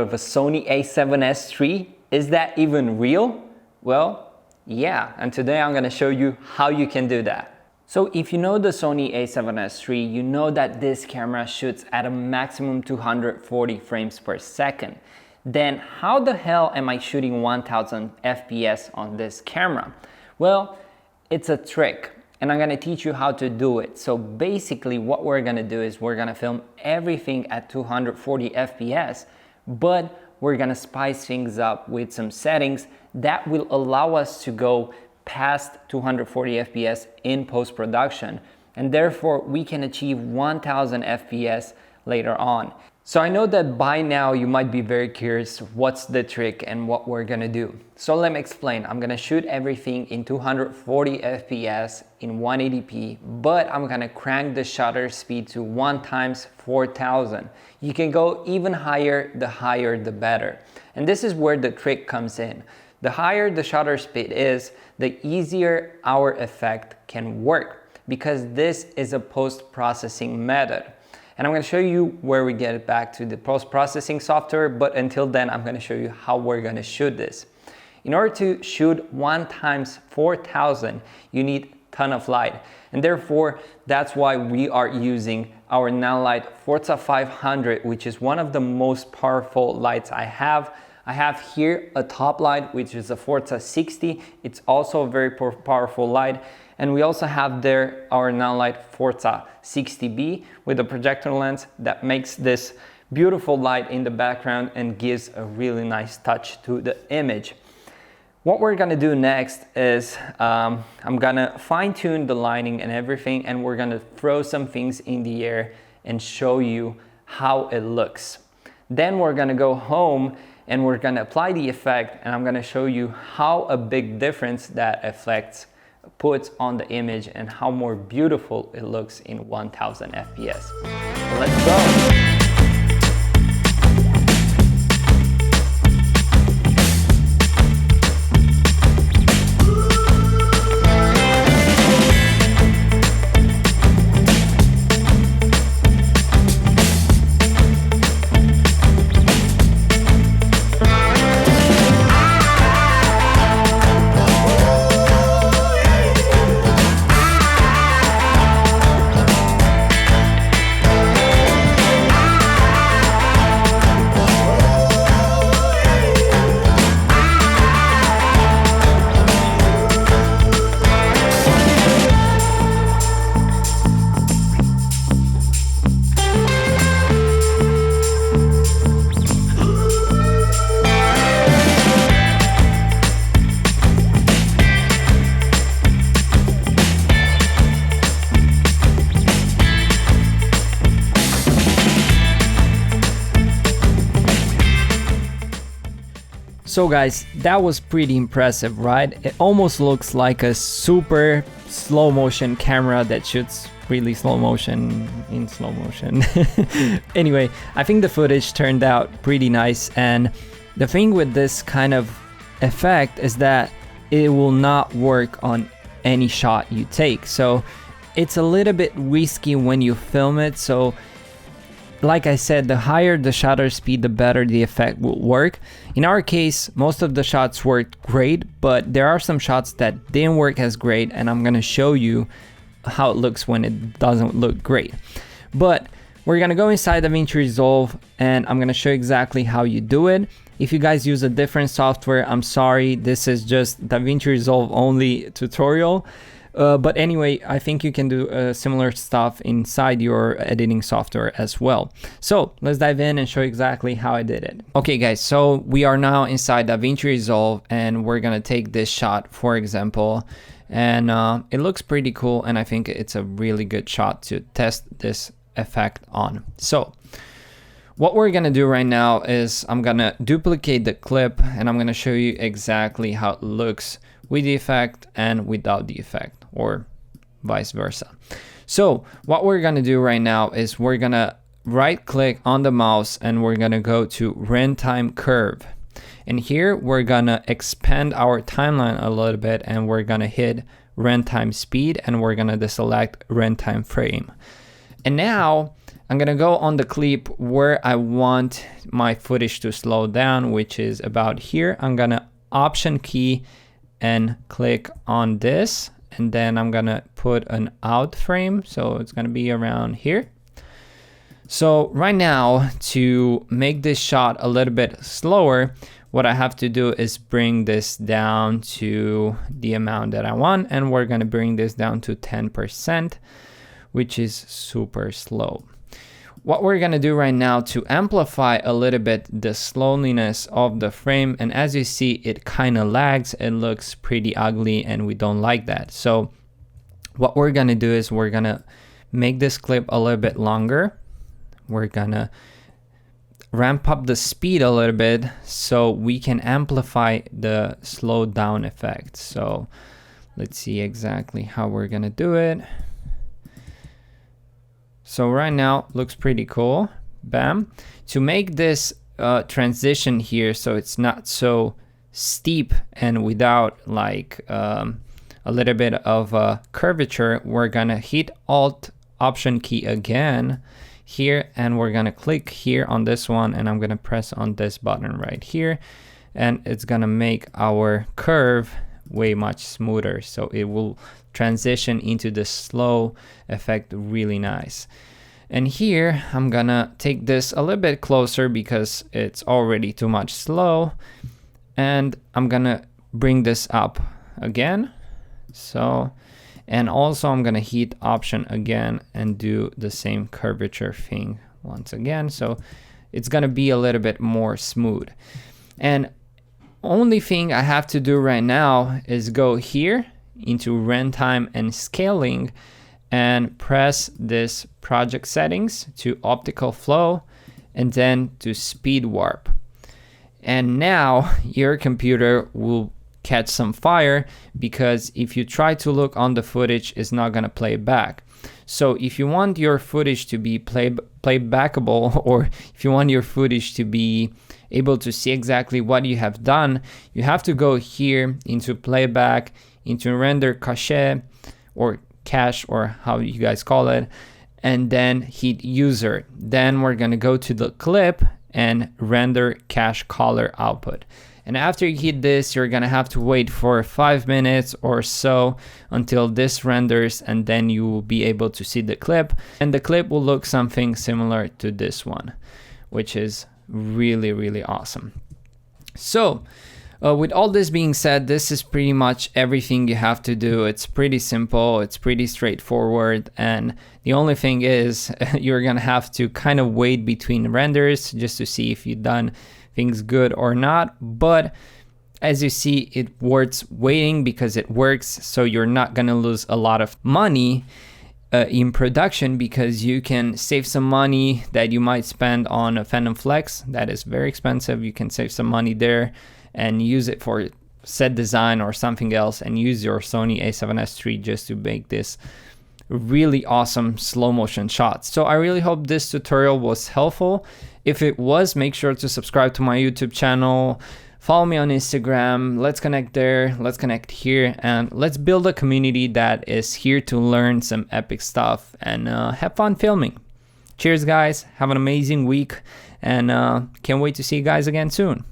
of a Sony A7S III. Is that even real? Well, yeah, and today I'm gonna show you how you can do that. So if you know the Sony A7S III, you know that this camera shoots at a maximum 240 frames per second. Then how the hell am I shooting 1000 FPS on this camera? Well, it's a trick, and I'm gonna teach you how to do it. So basically what we're gonna do is we're gonna film everything at 240 FPS, but we're gonna spice things up with some settings that will allow us to go past 240 FPS in post-production, and therefore we can achieve 1000 FPS later on. So I know that by now you might be very curious what's the trick and what we're gonna do. So let me explain. I'm gonna shoot everything in 240 FPS in 180p, but I'm gonna crank the shutter speed to 1 × 4000. You can go even higher the better. And this is where the trick comes in. The higher the shutter speed is, the easier our effect can work, because this is a post-processing method. And I'm gonna show you where we get it back to the post-processing software, but until then, I'm gonna show you how we're gonna shoot this. In order to shoot 1 × 4000, you need a ton of light. And therefore, that's why we are using our Nanite Forza 500, which is one of the most powerful lights I have. I have here a top light, which is a Forza 60. It's also a very powerful light. And we also have there our Nanite Forza 60B with a projector lens that makes this beautiful light in the background and gives a really nice touch to the image. What we're gonna do next is I'm gonna fine tune the lighting and everything, and we're gonna throw some things in the air and show you how it looks. Then we're gonna go home and we're gonna apply the effect, and I'm gonna show you how a big difference that effect puts on the image and how more beautiful it looks in 1000 FPS. So let's go. So guys, that was pretty impressive, right? It almost looks like a super slow motion camera that shoots really slow motion in slow motion. Anyway, I think the footage turned out pretty nice, and the thing with this kind of effect is that it will not work on any shot you take. So it's a little bit risky when you film it. So like I said, the higher the shutter speed, the better the effect will work. In our case, most of the shots worked great, but there are some shots that didn't work as great, and I'm gonna show you how it looks when it doesn't look great. But we're gonna go inside DaVinci Resolve, and I'm gonna show you exactly how you do it. If you guys use a different software, I'm sorry, this is just DaVinci Resolve only tutorial. But anyway, I think you can do similar stuff inside your editing software as well. So let's dive in and show you exactly how I did it. Okay guys, so we are now inside DaVinci Resolve, and we're gonna take this shot, for example, and it looks pretty cool, and I think it's a really good shot to test this effect on. So what we're gonna do right now is I'm gonna duplicate the clip, and I'm gonna show you exactly how it looks with the effect and without the effect, or vice versa. So what we're gonna do right now is we're gonna right click on the mouse, and we're gonna go to runtime curve. And here we're gonna expand our timeline a little bit, and we're gonna hit runtime speed, and we're gonna deselect runtime frame. And now I'm gonna go on the clip where I want my footage to slow down, which is about here. I'm gonna Option key and click on this, and then I'm gonna put an out frame, so it's gonna be around here. So right now, to make this shot a little bit slower, what I have to do is bring this down to the amount that I want, and we're gonna bring this down to 10%, which is super slow. What we're gonna do right now to amplify a little bit the slowness of the frame, and as you see, it kind of lags, it looks pretty ugly, and we don't like that. So what we're gonna do is we're gonna make this clip a little bit longer. We're gonna ramp up the speed a little bit so we can amplify the slow down effect. So let's see exactly how we're gonna do it. So right now looks pretty cool. Bam. To make this transition here so it's not so steep and without like a little bit of a curvature, we're gonna hit Alt Option key again here, and we're gonna click here on this one, and I'm gonna press on this button right here, and it's gonna make our curve way much smoother, so it will transition into the slow effect really nice. And here I'm gonna take this a little bit closer because it's already too much slow, and I'm gonna bring this up again. So, and also I'm gonna hit Option again and do the same curvature thing once again, so it's gonna be a little bit more smooth. And only thing I have to do right now is go here into runtime and scaling and press this project settings to optical flow and then to speed warp. And now your computer will catch some fire, because if you try to look on the footage, it's not gonna play back. So if you want your footage to be playbackable, or if you want your footage to be able to see exactly what you have done, you have to go here into playback, into render cache or cache, or how you guys call it, and then hit user. Then we're gonna go to the clip and render cache color output. And after you hit this, you're gonna have to wait for 5 minutes or so until this renders, and then you will be able to see the clip. And the clip will look something similar to this one, which is really, really awesome. So with all this being said, this is pretty much everything you have to do. It's pretty simple, it's pretty straightforward, and the only thing is you're gonna have to kind of wait between renders just to see if you've done things good or not. But as you see, it worth waiting because it works, so you're not gonna lose a lot of money in production, because you can save some money that you might spend on a Phantom Flex that is very expensive. You can save some money there and use it for set design or something else, and use your Sony A7S III just to make this really awesome slow motion shots. So I really hope this tutorial was helpful. If it was, make sure to subscribe to my YouTube channel, follow me on Instagram, let's connect there, let's connect here, and let's build a community that is here to learn some epic stuff and have fun filming. Cheers guys, have an amazing week, and can't wait to see you guys again soon.